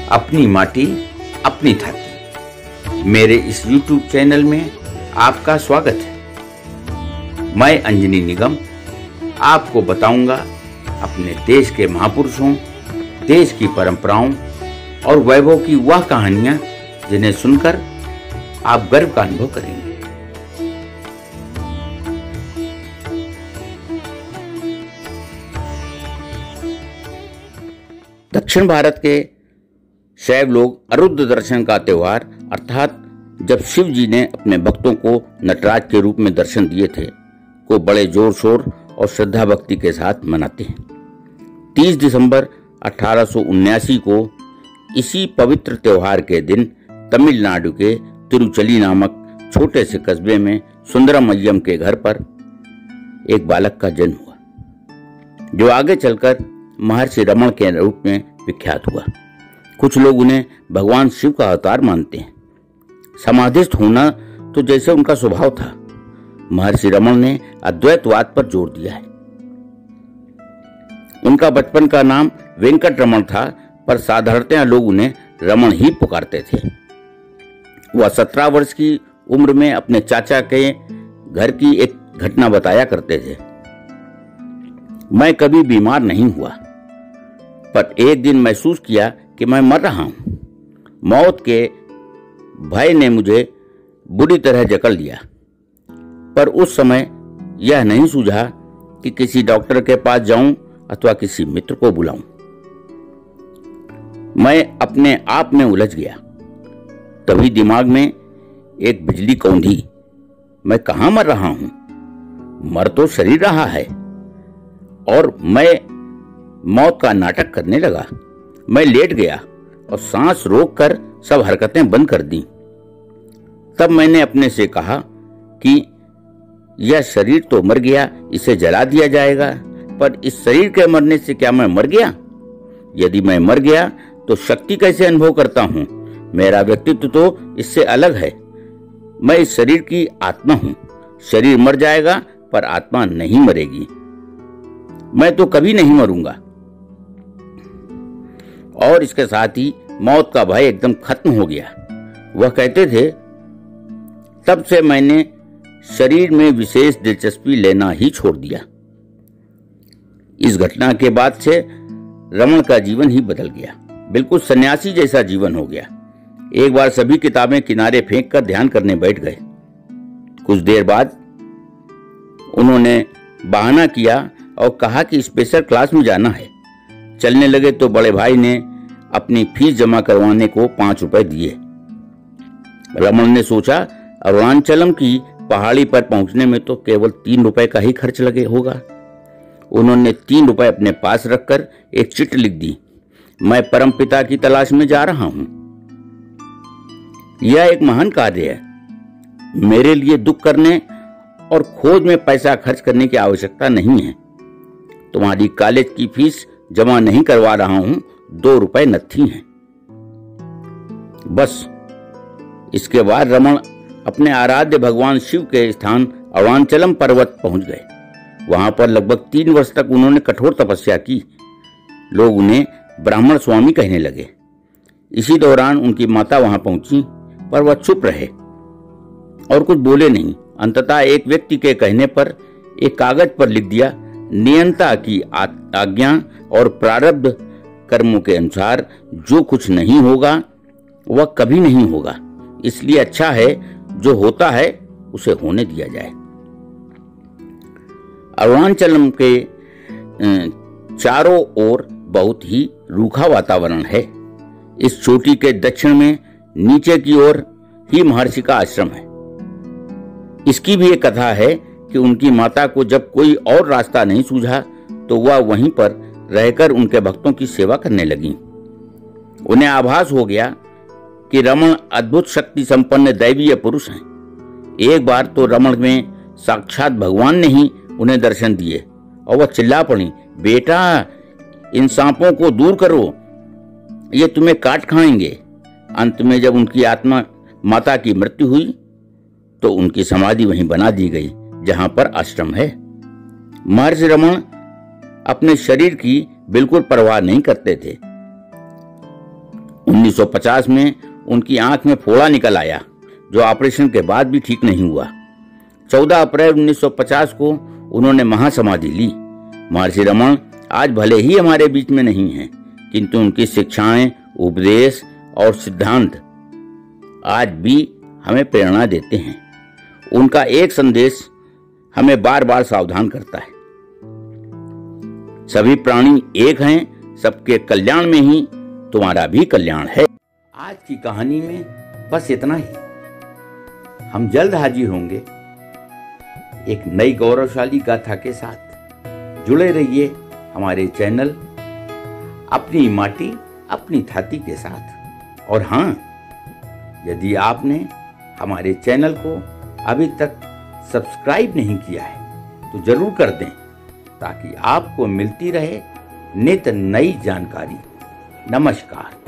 अपनी माटी अपनी थाती। मेरे इस YouTube चैनल में आपका स्वागत है। मैं अंजनी निगम आपको बताऊंगा अपने देश के महापुरुषों, देश की परंपराओं और वैभव की वह कहानियां जिन्हें सुनकर आप गर्व का अनुभव करेंगे। दक्षिण भारत के शैव लोग अरुद्र दर्शन का त्योहार अर्थात जब शिव जी ने अपने भक्तों को नटराज के रूप में दर्शन दिए थे को बड़े जोर शोर और श्रद्धा भक्ति के साथ मनाते हैं। 30 दिसंबर 1879 को इसी पवित्र त्योहार के दिन तमिलनाडु के तिरुचली नामक छोटे से कस्बे में सुंदरमय्यम के घर पर एक बालक का जन्म हुआ, जो आगे चलकर महर्षि रमण के रूप में विख्यात हुआ। कुछ लोग उन्हें भगवान शिव का अवतार मानते हैं। समाधिस्थ होना तो जैसे उनका स्वभाव था, महर्षि रमण ने अद्वैतवाद पर जोर दिया है। उनका बचपन का नाम वेंकट रमण था, पर साधारणतः लोग उन्हें रमण ही पुकारते थे। वह 17 वर्ष की उम्र में अपने चाचा के घर की एक घटना बताया करते थे। मैं कभी बीमार नहीं हुआ, पर एक दिन महसूस किया कि मैं मर रहा हूं। मौत के भय ने मुझे बुरी तरह जकड़ लिया, पर उस समय यह नहीं सूझा कि किसी डॉक्टर के पास जाऊं अथवा किसी मित्र को बुलाऊं। मैं अपने आप में उलझ गया। तभी दिमाग में एक बिजली कौंधी। मैं कहां मर रहा हूं? मर तो शरीर रहा है। और मैं मौत का नाटक करने लगा। मैं लेट गया और सांस रोककर सब हरकतें बंद कर दी। तब मैंने अपने से कहा कि यह शरीर तो मर गया, इसे जला दिया जाएगा, पर इस शरीर के मरने से क्या मैं मर गया? यदि मैं मर गया तो शक्ति कैसे अनुभव करता हूं? मेरा व्यक्तित्व तो इससे अलग है। मैं इस शरीर की आत्मा हूं। शरीर मर जाएगा पर आत्मा नहीं मरेगी। मैं तो कभी नहीं मरूंगा। और इसके साथ ही मौत का भय एकदम खत्म हो गया। वह कहते थे, तब से मैंने शरीर में विशेष दिलचस्पी लेना ही छोड़ दिया। इस घटना के बाद से रमण का जीवन ही बदल गया। बिल्कुल सन्यासी जैसा जीवन हो गया। एक बार सभी किताबें किनारे फेंक कर ध्यान करने बैठ गए। कुछ देर बाद उन्होंने बहाना किया और कहा कि स्पेशल क्लास में जाना है। चलने लगे तो बड़े भाई ने अपनी फीस जमा करवाने को 5 रुपए दिए। रमण ने सोचा, अरुणाचलम की पहाड़ी पर पहुंचने में तो केवल 3 रुपए का ही खर्च लगे होगा। उन्होंने 3 रुपए अपने पास रखकर एक चिट्ठी लिख दी, मैं परमपिता की तलाश में जा रहा हूं। यह एक महान कार्य है। मेरे लिए दुख करने और खोज में पैसा खर्च करने की आवश्यकता नहीं है। तुम्हारी कॉलेज की फीस जमा नहीं करवा रहा हूं, 2 रुपए नत्थी हैं। बस इसके बाद रमण अपने आराध्य भगवान शिव के स्थान अरुणाचलम पर्वत पहुंच गए। वहां पर लगभग 3 वर्ष तक उन्होंने कठोर तपस्या की। लोग उन्हें ब्राह्मण स्वामी कहने लगे। इसी दौरान उनकी माता वहां पहुंची, पर वह चुप रहे और कुछ बोले नहीं। अंततः एक व्यक्ति के कहने पर एक कागज पर लिख दिया, नियंता की आज्ञा और प्रारब्ध कर्मों के अनुसार जो कुछ नहीं होगा वह कभी नहीं होगा, इसलिए अच्छा है जो होता है उसे होने दिया जाए। अरुणाचलम के चारों ओर बहुत ही रूखा वातावरण है। इस चोटी के दक्षिण में नीचे की ओर ही महर्षि का आश्रम है। इसकी भी एक कथा है कि उनकी माता को जब कोई और रास्ता नहीं सूझा तो वह वहीं पर रहकर उनके भक्तों की सेवा करने लगी। उन्हें आभास हो गया कि रमण अद्भुत शक्ति संपन्न दैवीय पुरुष हैं। एक बार तो रमण में साक्षात भगवान ने ही उन्हें दर्शन दिए और वह चिल्ला पड़ी, बेटा इन सांपों को दूर करो, ये तुम्हें काट खाएंगे। अंत में जब उनकी आत्मा माता की मृत्यु हुई तो उनकी समाधि वहीं बना दी गई जहां पर आश्रम है। महर्षि रमण अपने शरीर की बिल्कुल परवाह नहीं करते थे। 1950 में उनकी आंख में फोड़ा निकल आया, जो ऑपरेशन के बाद भी ठीक नहीं हुआ। 14 अप्रैल 1950 को उन्होंने महासमाधि ली। महर्षि रमन आज भले ही हमारे बीच में नहीं हैं, किंतु उनकी शिक्षाएं, उपदेश और सिद्धांत आज भी हमें प्रेरणा देते हैं। उनका एक संदेश हमें बार बार सावधान करता है। सभी प्राणी एक हैं, सबके कल्याण में ही तुम्हारा भी कल्याण है। आज की कहानी में बस इतना ही। हम जल्द हाजिर होंगे एक नई गौरवशाली गाथा के साथ। जुड़े रहिए हमारे चैनल अपनी माटी अपनी छाती के साथ। और हाँ, यदि आपने हमारे चैनल को अभी तक सब्सक्राइब नहीं किया है तो जरूर कर दें, ताकि आपको मिलती रहे नित नई जानकारी। नमस्कार।